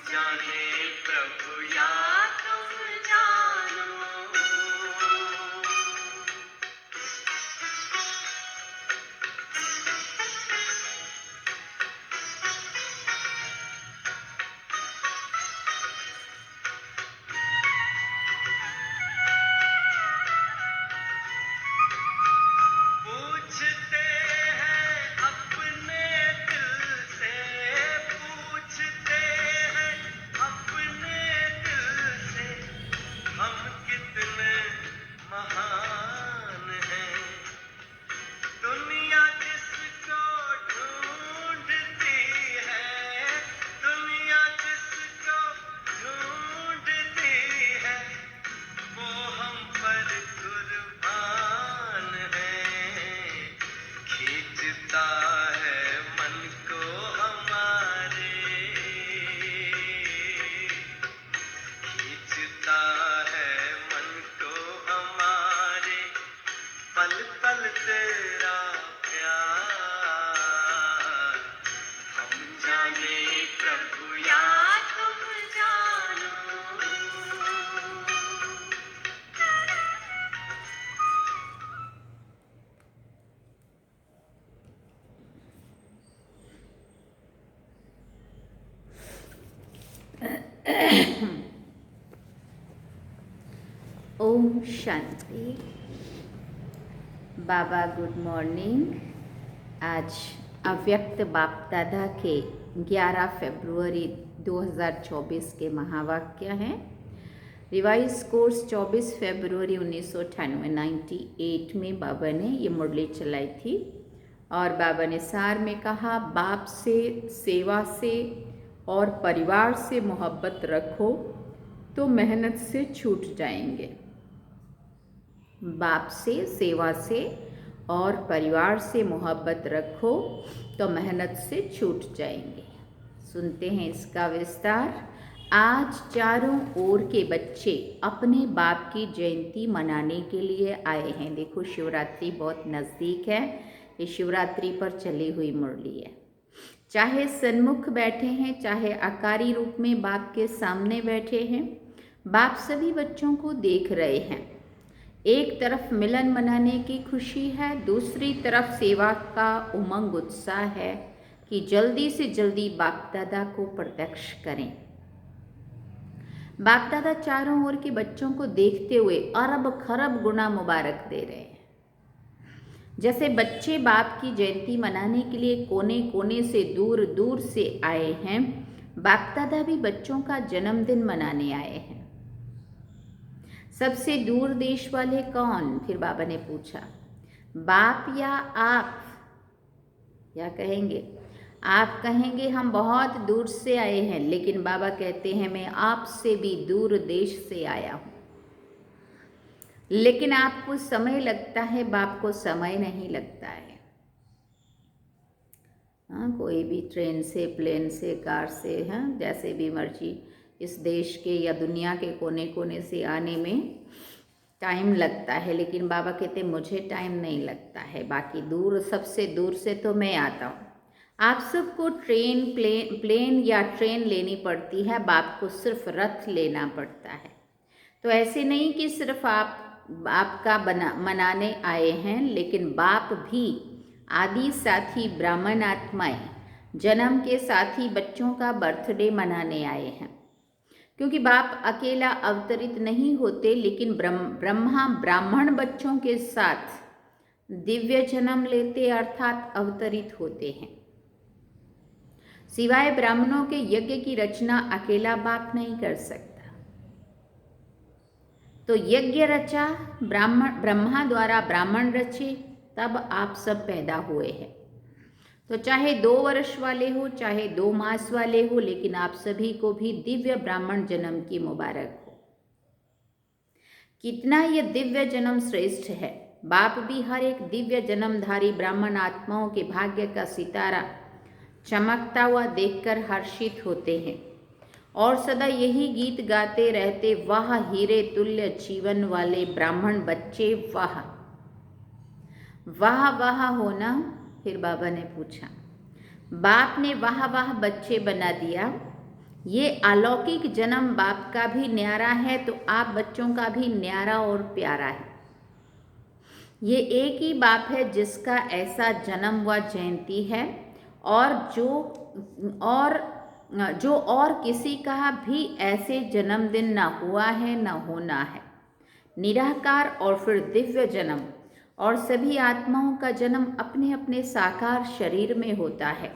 जाने प्रभु या तुम जानो। पूछते हैं अपने दिल से, पूछते हैं अपने दिल से, हम कितने महान हैं। दुनिया जिसको ढूंढती है, दुनिया जिसको ढूंढती है, वो हम पर कुर्बान है। खींचता है मन को हमारे, खींचता है मन को हमारे, पल पल तेरा प्यार। हम जाने प्रभु या तुम जानो। ओम शांति। बाबा गुड मॉर्निंग। आज अव्यक्त बाप दादा के 11 फरवरी 2024 के महावाक्य हैं। रिवाइज कोर्स 24 फरवरी 1998 में बाबा ने ये मुरली चलाई थी और बाबा ने सार में कहा, बाप से, सेवा से और परिवार से मोहब्बत रखो तो मेहनत से छूट जाएंगे। बाप से, सेवा से और परिवार से मोहब्बत रखो तो मेहनत से छूट जाएंगे। सुनते हैं इसका विस्तार। आज चारों ओर के बच्चे अपने बाप की जयंती मनाने के लिए आए हैं। देखो, शिवरात्रि बहुत नज़दीक है। ये शिवरात्रि पर चली हुई मुरली है। चाहे सन्मुख बैठे हैं, चाहे आकारी रूप में बाप के सामने बैठे हैं, बाप सभी बच्चों को देख रहे हैं। एक तरफ मिलन मनाने की खुशी है, दूसरी तरफ सेवा का उमंग उत्साह है कि जल्दी से जल्दी बाप दादा को प्रत्यक्ष करें। बाप दादा चारों ओर के बच्चों को देखते हुए अरब खरब गुना मुबारक दे रहे हैं। जैसे बच्चे बाप की जयंती मनाने के लिए कोने कोने से, दूर दूर से आए हैं, बाप दादा भी बच्चों का जन्मदिन मनाने आए हैं। सबसे दूर देश वाले कौन? फिर बाबा ने पूछा, बाप या आप? क्या कहेंगे? आप कहेंगे हम बहुत दूर से आए हैं, लेकिन बाबा कहते हैं मैं आपसे भी दूर देश से आया हूँ। लेकिन आपको समय लगता है, बाप को समय नहीं लगता है। हाँ, कोई भी ट्रेन से, प्लेन से, कार से, हाँ, जैसे भी मर्जी इस देश के या दुनिया के कोने कोने से आने में टाइम लगता है, लेकिन बाबा कहते मुझे टाइम नहीं लगता है। बाकी दूर, सबसे दूर से तो मैं आता हूँ। आप सबको प्लेन या ट्रेन लेनी पड़ती है, बाप को सिर्फ रथ लेना पड़ता है। तो ऐसे नहीं कि सिर्फ आप का मनाने आए हैं, लेकिन बाप भी आदि साथी ब्राह्मण आत्माएं जन्म के साथी बच्चों का बर्थडे मनाने आए हैं। क्योंकि बाप अकेला अवतरित नहीं होते, लेकिन ब्रह्मा ब्राह्मण बच्चों के साथ दिव्य जन्म लेते अर्थात अवतरित होते हैं। सिवाय ब्राह्मणों के यज्ञ की रचना अकेला बाप नहीं कर सकता। तो यज्ञ रचा, ब्रह्मा द्वारा ब्राह्मण रचे, तब आप सब पैदा हुए हैं। तो चाहे 2 वर्ष वाले हो, चाहे 2 मास वाले हो, लेकिन आप सभी को भी दिव्य ब्राह्मण जन्म की मुबारक हो। कितना यह दिव्य जन्म श्रेष्ठ है। बाप भी हर एक दिव्य जन्मधारी ब्राह्मण आत्माओं के भाग्य का सितारा चमकता हुआ देखकर हर्षित होते हैं और सदा यही गीत गाते रहते, वाह हीरे तुल्य जीवन वाले ब्राह्मण बच्चे, वाह वाह वाह होना। फिर बाबा ने पूछा, बाप ने वाह वाह बच्चे बना दिया ये अलौकिक जन्म बाप का भी न्यारा है तो आप बच्चों का भी न्यारा और प्यारा है। ये एक ही बाप है जिसका ऐसा जन्म व जयंती है और जो और किसी का भी ऐसे जन्मदिन न हुआ है न होना है। निराकार और फिर दिव्य जन्म और सभी आत्माओं का जन्म अपने अपने साकार शरीर में होता है,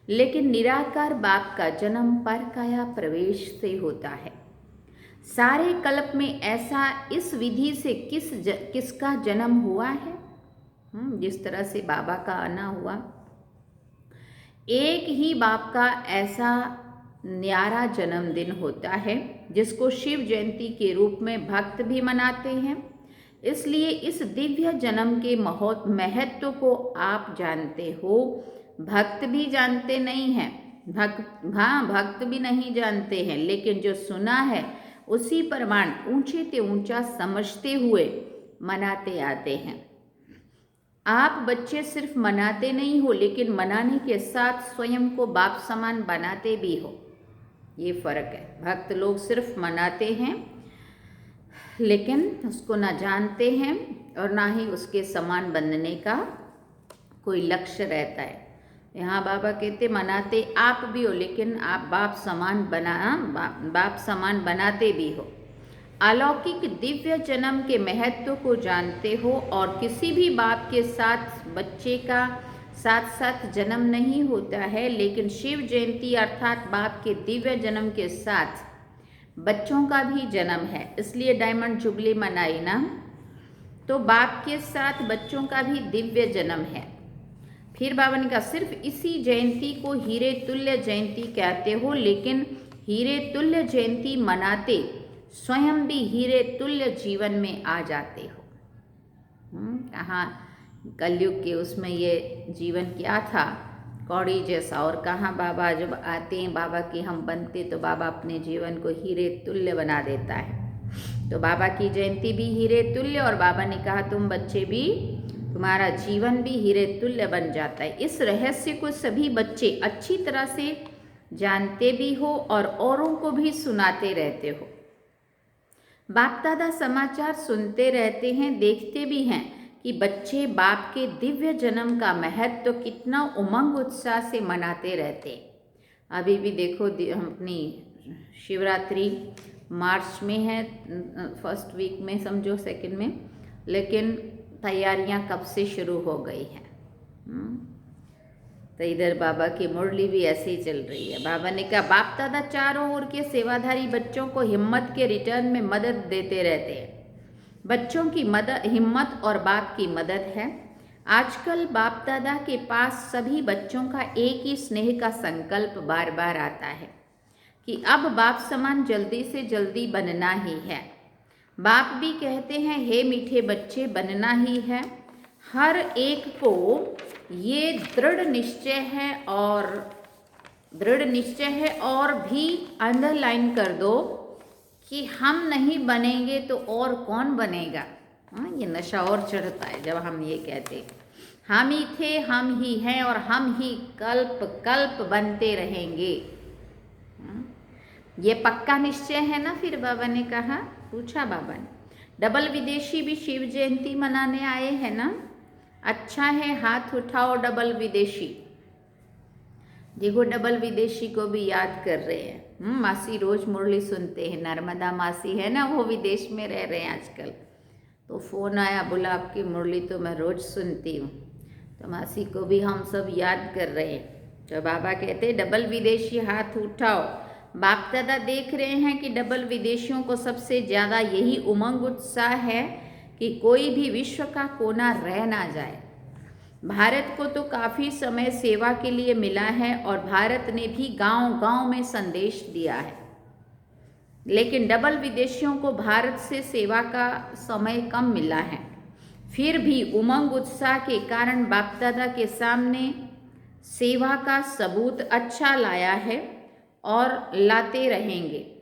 लेकिन निराकार बाप का जन्म परकाया प्रवेश से होता है। सारे कल्प में ऐसा इस विधि से किसका जन्म हुआ है? जिस तरह से बाबा का आना हुआ, एक ही बाप का ऐसा न्यारा जन्मदिन होता है जिसको शिव जयंती के रूप में भक्त भी मनाते हैं। इसलिए इस दिव्य जन्म के महत्व को आप जानते हो, भक्त भी जानते नहीं हैं। भक्त भी नहीं जानते हैं, लेकिन जो सुना है उसी प्रमाण ऊंचे ते ऊंचा समझते हुए मनाते आते हैं। आप बच्चे सिर्फ मनाते नहीं हो, लेकिन मनाने के साथ स्वयं को बाप समान बनाते भी हो। ये फर्क है। भक्त लोग सिर्फ मनाते हैं लेकिन उसको ना जानते हैं और ना ही उसके समान बनने का कोई लक्ष्य रहता है। यहाँ बाबा कहते मनाते आप भी हो, लेकिन आप बाप समान बनाते भी हो। अलौकिक दिव्य जन्म के महत्व को जानते हो और किसी भी बाप के साथ बच्चे का साथ साथ जन्म नहीं होता है, लेकिन शिव जयंती अर्थात बाप के दिव्य जन्म के साथ बच्चों का भी जन्म है। इसलिए डायमंड जुबली मनाई ना, तो बाप के साथ बच्चों का भी दिव्य जन्म है। फिर बाबा ने कहा सिर्फ इसी जयंती को हीरे तुल्य जयंती कहते हो, लेकिन हीरे तुल्य जयंती मनाते स्वयं भी हीरे तुल्य जीवन में आ जाते हो। कहाँ कलयुग के उसमें ये जीवन क्या था, कौड़ी जैसा, और कहाँ बाबा जब आते हैं बाबा के हम बनते तो बाबा अपने जीवन को हीरे तुल्य बना देता है। तो बाबा की जयंती भी हीरे तुल्य, और बाबा ने कहा तुम बच्चे भी, तुम्हारा जीवन भी हीरे तुल्य बन जाता है। इस रहस्य को सभी बच्चे अच्छी तरह से जानते भी हो और औरों को भी सुनाते रहते हो। बाप दादा समाचार सुनते रहते हैं, देखते भी हैं कि बच्चे बाप के दिव्य जन्म का महत्व कितना उमंग उत्साह से मनाते रहते। अभी भी देखो अपनी शिवरात्रि मार्च में है, फर्स्ट वीक में समझो, सेकंड में, लेकिन तैयारियां कब से शुरू हो गई हैं। तो इधर बाबा की मुरली भी ऐसे ही चल रही है। बाबा ने कहा बाप दादा चारों ओर के सेवाधारी बच्चों को हिम्मत के रिटर्न में मदद देते रहते हैं। बच्चों की मदद हिम्मत और बाप की मदद है। आजकल बाप दादा के पास सभी बच्चों का एक ही स्नेह का संकल्प बार बार आता है कि अब बाप समान जल्दी से जल्दी बनना ही है। बाप भी कहते हैं हे मीठे बच्चे, बनना ही है। हर एक को ये दृढ़ निश्चय है और भी अंडरलाइन कर दो कि हम नहीं बनेंगे तो और कौन बनेगा। ये नशा और चढ़ता है जब हम ये कहते हम ही थे, हम ही हैं और हम ही कल्प कल्प बनते रहेंगे। ये पक्का निश्चय है ना। फिर बाबा ने कहा, पूछा बाबा ने, डबल विदेशी भी शिव जयंती मनाने आए हैं ना? अच्छा है, हाथ उठाओ डबल विदेशी। देखो डबल विदेशी को भी याद कर रहे हैं। मासी रोज मुरली सुनते हैं, नर्मदा मासी है ना, वो विदेश में रह रहे हैं आजकल। तो फ़ोन आया, बोला आपकी मुरली तो मैं रोज सुनती हूँ। तो मासी को भी हम सब याद कर रहे हैं। तो बाबा कहते डबल विदेशी हाथ उठाओ। बाप दादा देख रहे हैं कि डबल विदेशियों को सबसे ज़्यादा यही उमंग उत्साह है कि कोई भी विश्व का कोना रह ना जाए। भारत को तो काफ़ी समय सेवा के लिए मिला है और भारत ने भी गांव-गांव में संदेश दिया है, लेकिन डबल विदेशियों को भारत से सेवा का समय कम मिला है। फिर भी उमंग उत्साह के कारण बाप दादा के सामने सेवा का सबूत अच्छा लाया है और लाते रहेंगे।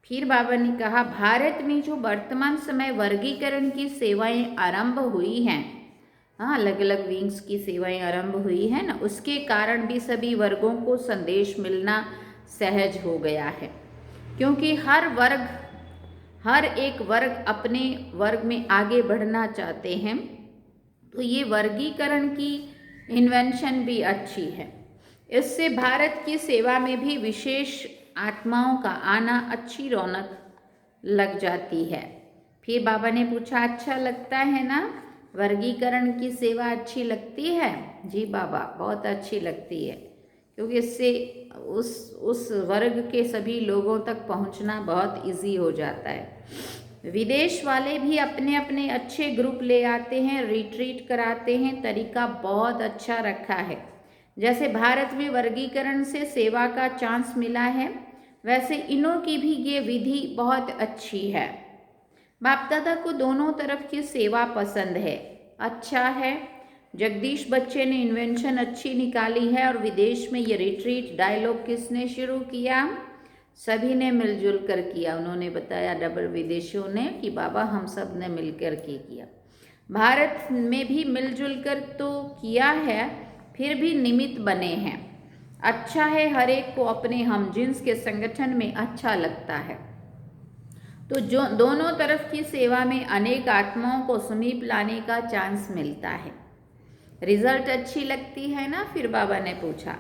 फिर बाबा ने कहा भारत में जो वर्तमान समय वर्गीकरण की सेवाएं आरंभ हुई हैं, अलग अलग विंग्स की सेवाएं आरंभ हुई है ना, उसके कारण भी सभी वर्गों को संदेश मिलना सहज हो गया है, क्योंकि हर एक वर्ग अपने वर्ग में आगे बढ़ना चाहते हैं। तो ये वर्गीकरण की इन्वेंशन भी अच्छी है। इससे भारत की सेवा में भी विशेष आत्माओं का आना अच्छी रौनक लग जाती है। फिर बाबा ने पूछा, अच्छा लगता है ना, वर्गीकरण की सेवा अच्छी लगती है? जी बाबा, बहुत अच्छी लगती है, क्योंकि इससे उस वर्ग के सभी लोगों तक पहुंचना बहुत इजी हो जाता है। विदेश वाले भी अपने अपने अच्छे ग्रुप ले आते हैं, रिट्रीट कराते हैं, तरीका बहुत अच्छा रखा है। जैसे भारत में वर्गीकरण से सेवा का चांस मिला है, वैसे इनों की भी ये विधि बहुत अच्छी है। बाप दादा को दोनों तरफ की सेवा पसंद है, अच्छा है। जगदीश बच्चे ने इन्वेंशन अच्छी निकाली है। और विदेश में ये रिट्रीट डायलॉग किसने शुरू किया? सभी ने मिलजुल कर किया। उन्होंने बताया, डबल विदेशियों ने, कि बाबा हम सब ने मिलकर के किया। भारत में भी मिलजुल कर तो किया है, फिर भी निमित्त बने हैं। अच्छा है, हर एक को अपने हम जिन्स के संगठन में अच्छा लगता है। तो जो दोनों तरफ की सेवा में अनेक आत्माओं को समीप लाने का चांस मिलता है। रिजल्ट अच्छी लगती है ना? फिर बाबा ने पूछा,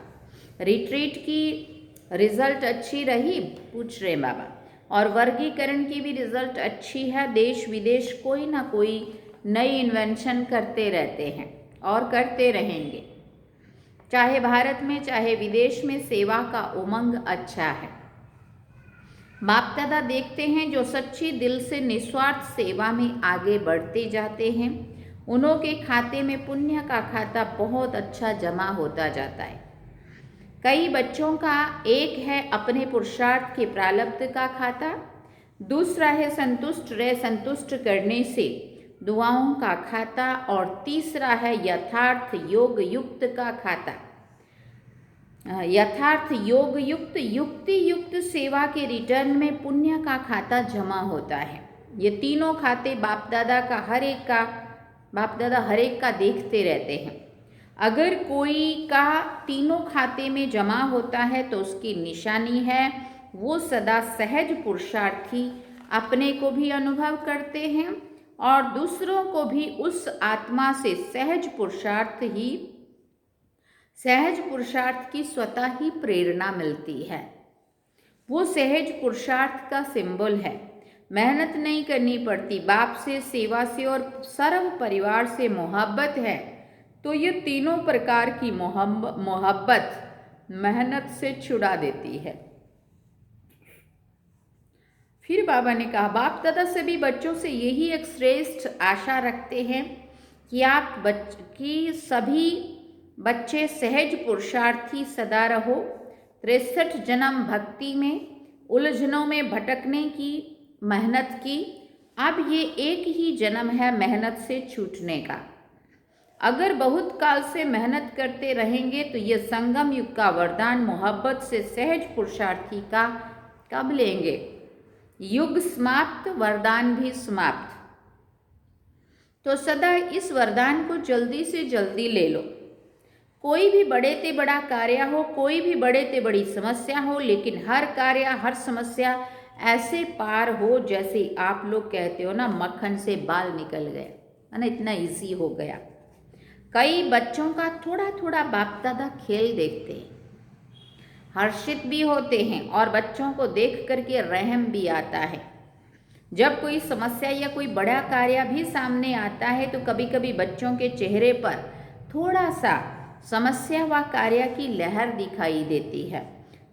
रिट्रीट की रिजल्ट अच्छी रही? पूछ रहे बाबा। और वर्गीकरण की भी रिजल्ट अच्छी है। देश विदेश कोई ना कोई नई इन्वेंशन करते रहते हैं और करते रहेंगे। चाहे भारत में चाहे विदेश में सेवा का उमंग अच्छा है। बाप दादा देखते हैं जो सच्ची दिल से निस्वार्थ सेवा में आगे बढ़ते जाते हैं, उन्हों के खाते में पुण्य का खाता बहुत अच्छा जमा होता जाता है। कई बच्चों का एक है अपने पुरुषार्थ के प्रारब्ध का खाता, दूसरा है संतुष्ट करने से दुआओं का खाता, और तीसरा है यथार्थ योग युक्त का खाता। यथार्थ योग युक्त युक्ति युक्त सेवा के रिटर्न में पुण्य का खाता जमा होता है। ये तीनों खाते बाप दादा हर एक का देखते रहते हैं। अगर कोई का तीनों खाते में जमा होता है तो उसकी निशानी है वो सदा सहज पुरुषार्थी अपने को भी अनुभव करते हैं और दूसरों को भी उस आत्मा से सहज पुरुषार्थ की स्वतः ही प्रेरणा मिलती है। वो सहज पुरुषार्थ का सिंबल है। मेहनत नहीं करनी पड़ती, बाप से, सेवा से और सर्व परिवार से मोहब्बत है तो ये तीनों प्रकार की मोहब्बत मेहनत से छुड़ा देती है। फिर बाबा ने कहा, बाप दादा सभी बच्चों से यही एक श्रेष्ठ आशा रखते हैं कि सभी बच्चे सहज पुरुषार्थी सदा रहो। 63 जन्म भक्ति में उलझनों में भटकने की मेहनत की, अब ये एक ही जन्म है मेहनत से छूटने का। अगर बहुत काल से मेहनत करते रहेंगे तो ये संगम युग का वरदान मोहब्बत से सहज पुरुषार्थी का कब लेंगे? युग समाप्त, वरदान भी समाप्त। तो सदा इस वरदान को जल्दी से जल्दी ले लो। कोई भी बड़े ते बड़ा कार्य हो, कोई भी बड़े ते बड़ी समस्या हो, लेकिन हर कार्य हर समस्या ऐसे पार हो जैसे आप लोग कहते हो ना, मक्खन से बाल निकल गए, है ना, इतना इजी हो गया। कई बच्चों का थोड़ा थोड़ा बाप दादा खेल देखते हैं, हर्षित भी होते हैं और बच्चों को देख करके रहम भी आता है। जब कोई समस्या या कोई बड़ा कार्य भी सामने आता है तो कभी कभी बच्चों के चेहरे पर थोड़ा सा समस्या व कार्य की लहर दिखाई देती है,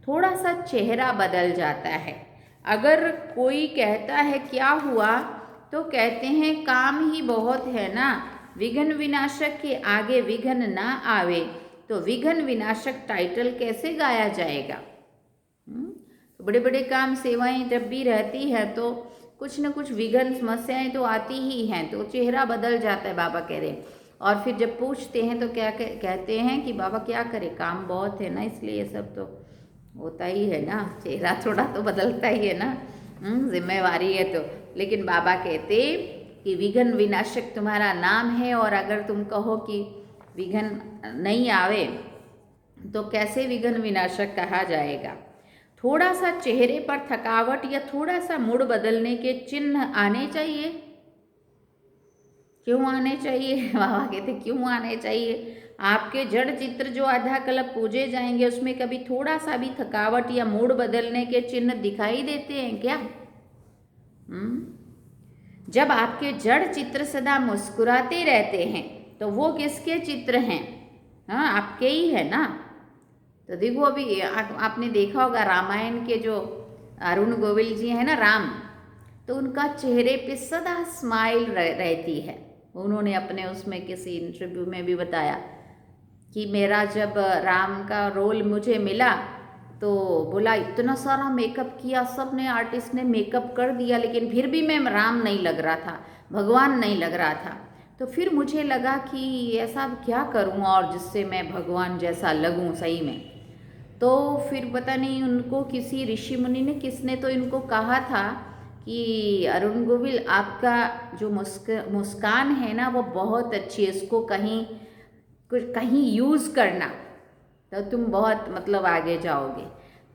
थोड़ा सा चेहरा बदल जाता है। अगर कोई कहता है क्या हुआ तो कहते हैं काम ही बहुत है ना, विघ्न विनाशक के आगे विघ्न ना आवे तो विघ्न विनाशक टाइटल कैसे गाया जाएगा? तो बड़े बड़े काम सेवाएं जब भी रहती है तो कुछ न कुछ विघ्न समस्याएं तो आती ही हैं, तो चेहरा बदल जाता है, बाबा कह रहे हैं। और फिर जब पूछते हैं तो क्या कहते हैं कि बाबा क्या करें, काम बहुत है ना, इसलिए ये सब तो होता ही है ना, चेहरा थोड़ा तो बदलता ही है ना, जिम्मेवारी है तो। लेकिन बाबा कहते कि विघ्न विनाशक तुम्हारा नाम है, और अगर तुम कहो कि विघ्न नहीं आवे तो कैसे विघ्न विनाशक कहा जाएगा? थोड़ा सा चेहरे पर थकावट या थोड़ा सा मूड बदलने के चिन्ह आने चाहिए। क्यों आने चाहिए? बाबा कहते क्यों आने चाहिए? आपके जड़ चित्र जो आधा कल्प पूजे जाएंगे उसमें कभी थोड़ा सा भी थकावट या मूड बदलने के चिन्ह दिखाई देते हैं क्या? जब आपके जड़ चित्र सदा मुस्कुराते रहते हैं तो वो किसके चित्र हैं? हाँ, आपके ही है ना। तो देखो अभी आपने देखा होगा रामायण के जो अरुण गोविल जी हैं ना, राम, तो उनका चेहरे पे सदा स्माइल रहती है। उन्होंने अपने उसमें किसी इंटरव्यू में भी बताया कि मेरा जब राम का रोल मुझे मिला तो बोला इतना सारा मेकअप किया, सब ने आर्टिस्ट ने मेकअप कर दिया, लेकिन फिर भी मैं राम नहीं लग रहा था, भगवान नहीं लग रहा था। तो फिर मुझे लगा कि ऐसा क्या करूं और जिससे मैं भगवान जैसा लगूं सही में। तो फिर पता नहीं उनको किसी ऋषि मुनि ने किसने तो इनको कहा था कि अरुण गोविल आपका जो मुस्कान है ना वो बहुत अच्छी है, इसको कहीं यूज़ करना तो तुम बहुत मतलब आगे जाओगे।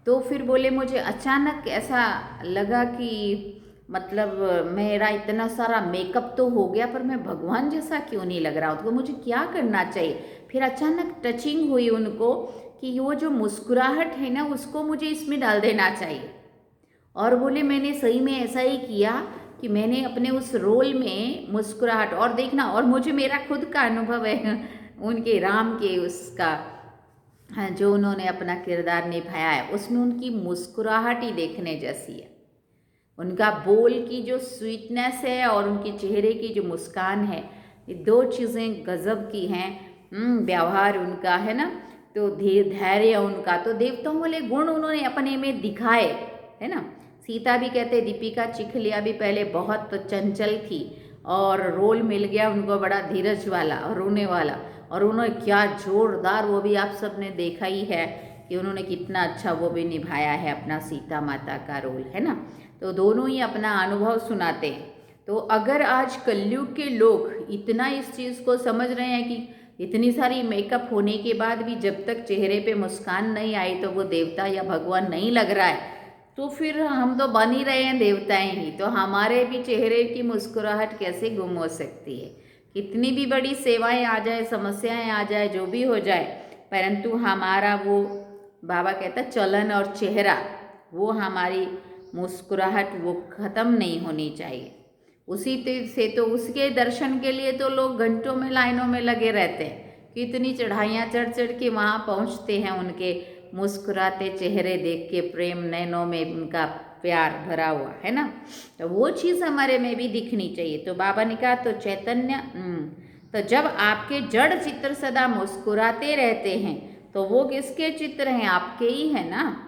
तो फिर बोले मुझे अचानक ऐसा लगा कि मतलब मेरा इतना सारा मेकअप तो हो गया पर मैं भगवान जैसा क्यों नहीं लग रहा हूँ, तो मुझे क्या करना चाहिए। फिर अचानक टचिंग हुई उनको कि वो जो मुस्कुराहट है ना उसको मुझे इसमें डाल देना चाहिए। और बोले मैंने सही में ऐसा ही किया कि मैंने अपने उस रोल में मुस्कुराहट, और देखना, और मुझे मेरा खुद का अनुभव है उनके राम के उसका जो उन्होंने अपना किरदार निभाया है उसमें उनकी मुस्कुराहट ही देखने जैसी है। उनका बोल की जो स्वीटनेस है और उनके चेहरे की जो मुस्कान है, ये दो चीज़ें गजब की हैं। व्यवहार उनका है ना, तो धैर्य उनका, तो देवताओं वाले गुण उन्होंने अपने में दिखाए, है ना। सीता भी कहते दीपिका चिखलिया भी पहले बहुत चंचल थी और रोल मिल गया उनको बड़ा धीरज वाला और रोने वाला, और उन्होंने क्या जोरदार, वो भी आप सब ने देखा ही है कि उन्होंने कितना अच्छा वो भी निभाया है अपना सीता माता का रोल, है ना। तो दोनों ही अपना अनुभव सुनाते हैं। तो अगर आज कलयुग के लोग इतना इस चीज़ को समझ रहे हैं कि इतनी सारी मेकअप होने के बाद भी जब तक चेहरे पे मुस्कान नहीं आई तो वो देवता या भगवान नहीं लग रहा है, तो फिर हम तो बन ही रहे हैं देवताएं ही, तो हमारे भी चेहरे की मुस्कुराहट कैसे गुम हो सकती है। कितनी भी बड़ी सेवाएं आ जाए, समस्याएं आ जाए, जो भी हो जाए, परंतु हमारा वो बाबा कहता चलन और चेहरा, वो हमारी मुस्कुराहट वो ख़त्म नहीं होनी चाहिए। उसी से तो उसके दर्शन के लिए तो लोग घंटों में लाइनों में लगे रहते हैं, कितनी चढ़ाइयाँ चढ़ चढ़ के वहाँ पहुँचते हैं उनके मुस्कुराते चेहरे देख के, प्रेम नैनों में उनका प्यार भरा हुआ है ना। तो वो चीज़ हमारे में भी दिखनी चाहिए। तो बाबा ने कहा तो चैतन्य, तो जब आपके जड़ चित्र सदा मुस्कुराते रहते हैं तो वो किसके चित्र हैं? आपके ही है ना।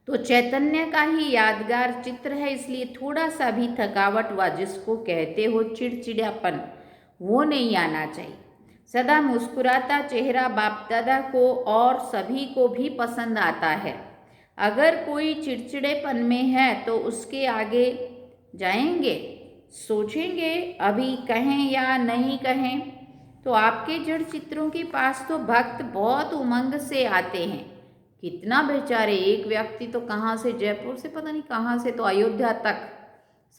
तो चैतन्य का ही यादगार चित्र है, इसलिए थोड़ा सा भी थकावट व जिसको कहते हो चिड़चिड़ापन, वो नहीं आना चाहिए। सदा मुस्कुराता चेहरा बाप दादा को और सभी को भी पसंद आता है। अगर कोई चिड़चिड़ेपन में है तो उसके आगे जाएंगे, सोचेंगे अभी कहें या नहीं कहें। तो आपके जड़ चित्रों के पास तो भक्त बहुत उमंग से आते हैं। कितना बेचारे, एक व्यक्ति तो कहाँ से, जयपुर से पता नहीं कहाँ से, तो अयोध्या तक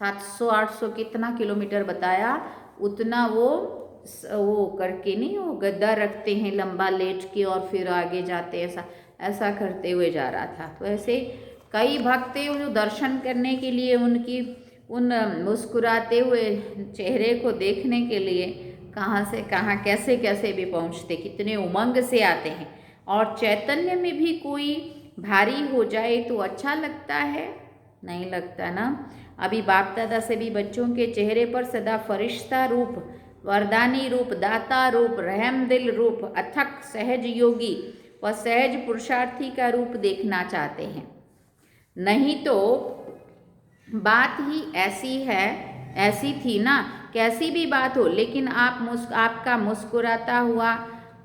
700-800 कितना किलोमीटर बताया, उतना वो करके नहीं, वो गद्दा रखते हैं लंबा लेट के और फिर आगे जाते, ऐसा करते हुए जा रहा था। तो ऐसे कई भक्त जो दर्शन करने के लिए उनकी उन मुस्कुराते हुए चेहरे को देखने के लिए कहाँ से कहाँ कैसे कैसे भी पहुँचते, कितने उमंग से आते हैं। और चैतन्य में भी कोई भारी हो जाए तो अच्छा लगता है? नहीं लगता ना। अभी बाप दादा से भी बच्चों के चेहरे पर सदा फरिश्ता रूप, वरदानी रूप, दाता रूप, रहमदिल रूप, अथक सहज योगी व सहज पुरुषार्थी का रूप देखना चाहते हैं। नहीं तो बात ही ऐसी थी ना, कैसी भी बात हो, लेकिन आपका मुस्कुराता हुआ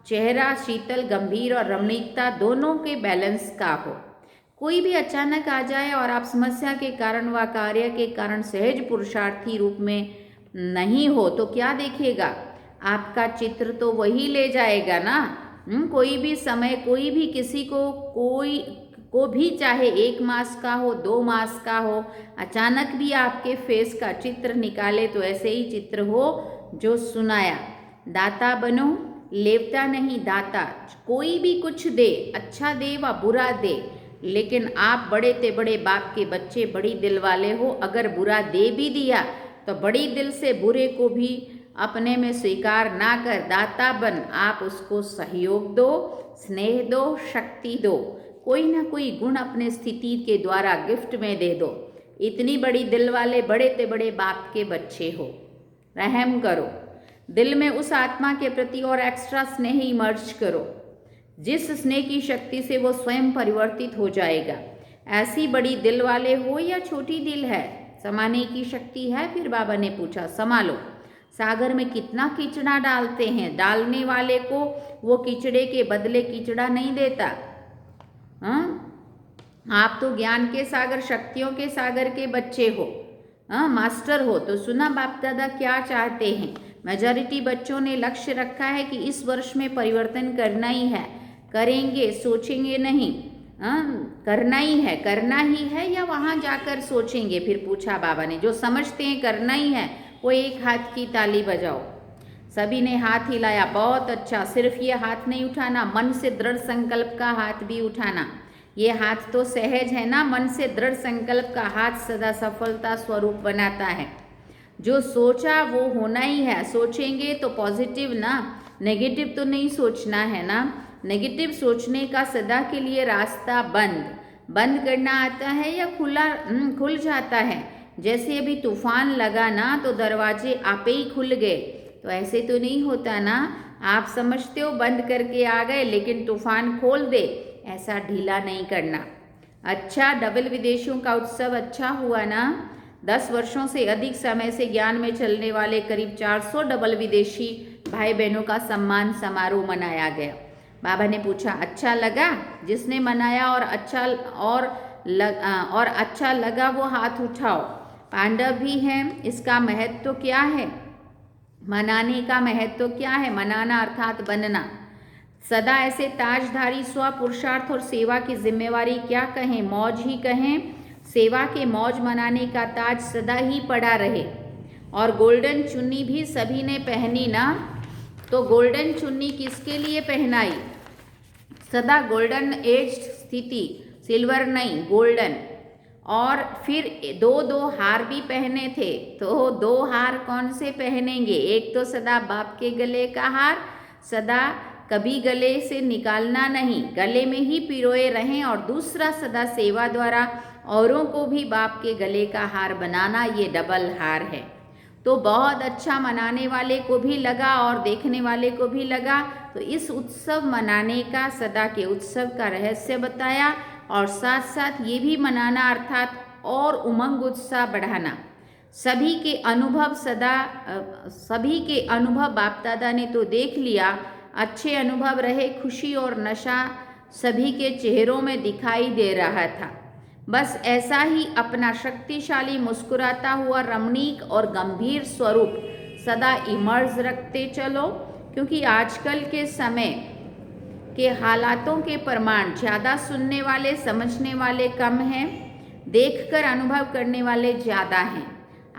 चेहरा शीतल, गंभीर और रमणीकता दोनों के बैलेंस का हो। कोई भी अचानक आ जाए और आप समस्या के कारण व कार्य के कारण सहज पुरुषार्थी रूप में नहीं हो तो क्या देखेगा? आपका चित्र तो वही ले जाएगा ना। कोई भी समय, कोई भी किसी को को भी, चाहे 1 मास का हो, 2 मास का हो, अचानक भी आपके फेस का चित्र निकाले तो ऐसे ही चित्र हो जो सुनाया। दाता बनो, लेवता नहीं दाता। कोई भी कुछ दे, अच्छा दे व बुरा दे, लेकिन आप बड़े ते बड़े बाप के बच्चे, बड़ी दिल वाले हो। अगर बुरा दे भी दिया तो बड़ी दिल से बुरे को भी अपने में स्वीकार ना कर दाता बन, आप उसको सहयोग दो, स्नेह दो, शक्ति दो, कोई ना कोई गुण अपने स्थिति के द्वारा गिफ्ट में दे दो। इतनी बड़ी दिल वाले बड़े ते बड़े बाप के बच्चे हो, रहम करो। दिल में उस आत्मा के प्रति और एक्स्ट्रा स्नेह इमर्ज करो, जिस स्नेह की शक्ति से वो स्वयं परिवर्तित हो जाएगा। ऐसी बड़ी दिल वाले हो या छोटी दिल है, समाने की शक्ति है? फिर बाबा ने पूछा, संभालो। सागर में कितना कीचड़ा डालते हैं, डालने वाले को वो कीचड़े के बदले कीचड़ा नहीं देता। आप तो ज्ञान के सागर, शक्तियों के सागर के बच्चे हो, मास्टर हो। तो सुना बाप दादा क्या चाहते हैं? मेजॉरिटी बच्चों ने लक्ष्य रखा है कि इस वर्ष में परिवर्तन करना ही है, करेंगे, सोचेंगे नहीं, करना ही है या वहाँ जाकर सोचेंगे? फिर पूछा बाबा ने, जो समझते हैं करना ही है वो एक हाथ की ताली बजाओ। सभी ने हाथ हिलाया, बहुत अच्छा। सिर्फ ये हाथ नहीं उठाना, मन से दृढ़ संकल्प का हाथ भी उठाना। ये हाथ तो सहज है ना, मन से दृढ़ संकल्प का हाथ सदा सफलता स्वरूप बनाता है। जो सोचा वो होना ही है। सोचेंगे तो पॉजिटिव ना, नेगेटिव तो नहीं सोचना है ना। नेगेटिव सोचने का सदा के लिए रास्ता बंद करना आता है या खुल जाता है। जैसे अभी तूफान लगा ना तो दरवाजे आपे ही खुल गए, तो ऐसे तो नहीं होता ना। आप समझते हो बंद करके आ गए, लेकिन तूफान खोल दे, ऐसा ढीला नहीं करना। अच्छा, डबल विदेशियों का उत्सव अच्छा हुआ ना। 10 वर्षों से अधिक समय से ज्ञान में चलने वाले करीब 400 डबल विदेशी भाई बहनों का सम्मान समारोह मनाया गया। बाबा ने पूछा, अच्छा लगा? जिसने मनाया और अच्छा लगा वो हाथ उठाओ। पांडव भी हैं, इसका महत्व तो क्या है? मनाने का महत्व तो क्या है? मनाना अर्थात बनना। सदा ऐसे ताजधारी स्व पुरुषार्थ और सेवा की जिम्मेवारी क्या कहें, मौज ही कहें। सेवा के मौज मनाने का ताज सदा ही पड़ा रहे। और गोल्डन चुन्नी भी सभी ने पहनी ना। तो गोल्डन चुन्नी किसके लिए पहनाई? सदा गोल्डन एज स्थिति, सिल्वर नहीं, गोल्डन। और फिर 2 हार भी पहने थे। तो 2 हार कौन से पहनेंगे? एक तो सदा बाप के गले का हार, सदा कभी गले से निकालना नहीं, गले में ही पिरोए रहें। और दूसरा सदा सेवा द्वारा औरों को भी बाप के गले का हार बनाना, ये डबल हार है। तो बहुत अच्छा मनाने वाले को भी लगा और देखने वाले को भी लगा। तो इस उत्सव मनाने का, सदा के उत्सव का रहस्य बताया, और साथ साथ ये भी मनाना अर्थात और उमंग उत्साह बढ़ाना। सभी के अनुभव बाप दादा ने तो देख लिया, अच्छे अनुभव रहे, खुशी और नशा सभी के चेहरों में दिखाई दे रहा था। बस ऐसा ही अपना शक्तिशाली, मुस्कुराता हुआ, रमणीक और गंभीर स्वरूप सदा इमर्ज रखते चलो, क्योंकि आजकल के समय के हालातों के प्रमाण ज़्यादा सुनने वाले, समझने वाले कम हैं, देखकर अनुभव करने वाले ज़्यादा हैं।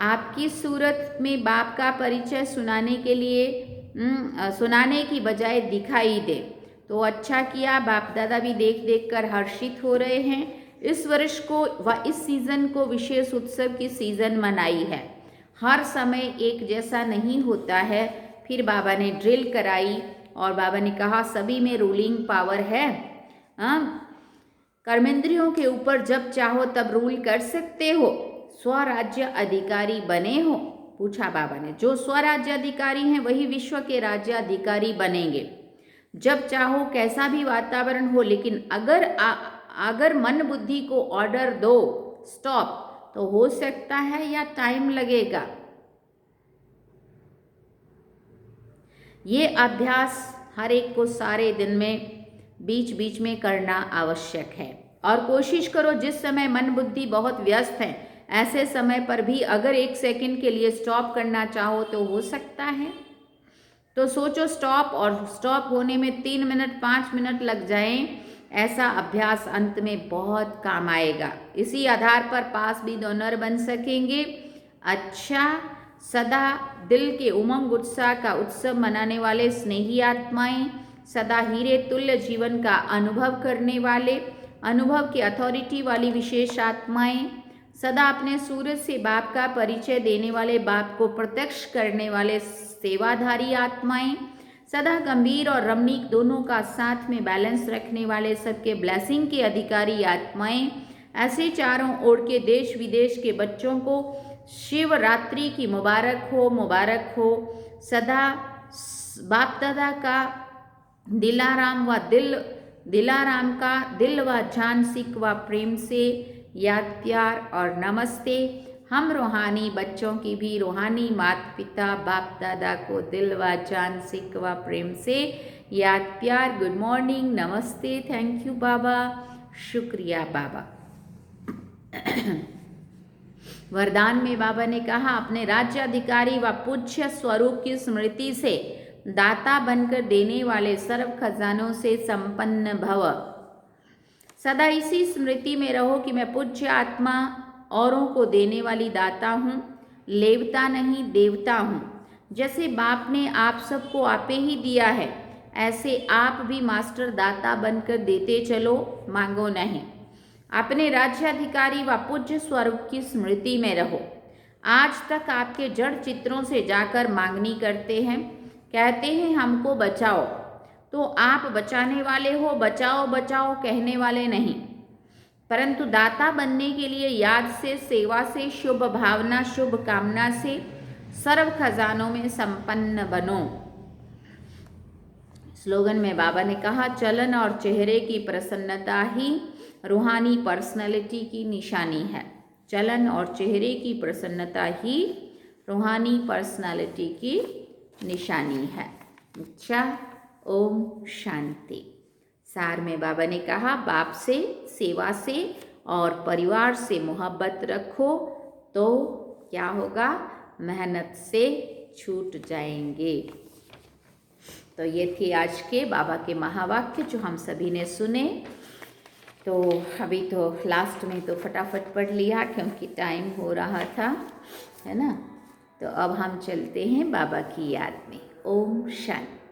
आपकी सूरत में बाप का परिचय सुनाने की बजाय दिखाई दे तो अच्छा किया। बाप दादा भी देख कर हर्षित हो रहे हैं। इस वर्ष को व इस सीज़न को विशेष उत्सव की सीज़न मनाई है। हर समय एक जैसा नहीं होता है। फिर बाबा ने ड्रिल कराई और बाबा ने कहा, सभी में रूलिंग पावर है। कर्मेंद्रियों के ऊपर जब चाहो तब रूल कर सकते हो। स्वराज्य अधिकारी बने हो? पूछा बाबा ने। जो स्वराज्य अधिकारी हैं वही विश्व के राज्य अधिकारी बनेंगे। जब चाहो कैसा भी वातावरण हो, लेकिन अगर मन बुद्धि को ऑर्डर दो स्टॉप, तो हो सकता है या टाइम लगेगा। ये अभ्यास हर एक को सारे दिन में बीच बीच में करना आवश्यक है। और कोशिश करो जिस समय मन बुद्धि बहुत व्यस्त है, ऐसे समय पर भी अगर 1 सेकंड के लिए स्टॉप करना चाहो तो हो सकता है। तो सोचो स्टॉप, और स्टॉप होने में 3 मिनट 5 मिनट लग जाएं, ऐसा अभ्यास अंत में बहुत काम आएगा। इसी आधार पर पास भी डोनर बन सकेंगे। अच्छा, सदा दिल के उमंग उत्साह का उत्सव मनाने वाले स्नेही आत्माएं, सदा हीरे तुल्य जीवन का अनुभव करने वाले, अनुभव की अथॉरिटी वाली विशेष आत्माएं, सदा अपने सूरज से बाप का परिचय देने वाले, बाप को प्रत्यक्ष करने वाले सेवाधारी आत्माएं, सदा गंभीर और रमणीक दोनों का साथ में बैलेंस रखने वाले, सबके ब्लेसिंग के अधिकारी आत्माएं, ऐसे चारों ओर के देश विदेश के बच्चों को शिवरात्रि की मुबारक हो, मुबारक हो। सदा बाप दादा का दिलाराम का दिल व जान सिक व प्रेम से याद, प्यार और नमस्ते। हम रूहानी बच्चों की भी रूहानी माता पिता बाप दादा को दिल व जान सिक व प्रेम से याद, प्यार। गुड मॉर्निंग, नमस्ते, थैंक यू बाबा, शुक्रिया बाबा। वरदान में बाबा ने कहा, अपने राज्याधिकारी व पूज्य स्वरूप की स्मृति से दाता बनकर देने वाले सर्व खजानों से संपन्न भव। सदा इसी स्मृति में रहो कि मैं पूज्य आत्मा औरों को देने वाली दाता हूँ, लेवता नहीं देवता हूँ। जैसे बाप ने आप सबको आपे ही दिया है, ऐसे आप भी मास्टर दाता बनकर देते चलो, मांगो नहीं। अपने राज्याधिकारी व पूज्य स्वरूप की स्मृति में रहो। आज तक आपके जड़ चित्रों से जाकर मांगनी करते हैं, कहते हैं हमको बचाओ, तो आप बचाने वाले हो, बचाओ बचाओ कहने वाले नहीं, परंतु दाता बनने के लिए याद से, सेवा से, शुभ भावना, शुभ कामना से सर्व खजानों में संपन्न बनो। स्लोगन में बाबा ने कहा, चलन और चेहरे की प्रसन्नता ही रूहानी पर्सनैलिटी की निशानी है। चलन और चेहरे की प्रसन्नता ही रूहानी पर्सनैलिटी की निशानी है। अच्छा, ओम शांति। सार में बाबा ने कहा, बाप से, सेवा से और परिवार से मोहब्बत रखो तो क्या होगा, मेहनत से छूट जाएंगे। तो ये थे आज के बाबा के महावाक्य जो हम सभी ने सुने। तो अभी तो लास्ट में तो फटाफट पढ़ लिया क्योंकि टाइम हो रहा था, है ना। तो अब हम चलते हैं बाबा की याद में। ओम शांति।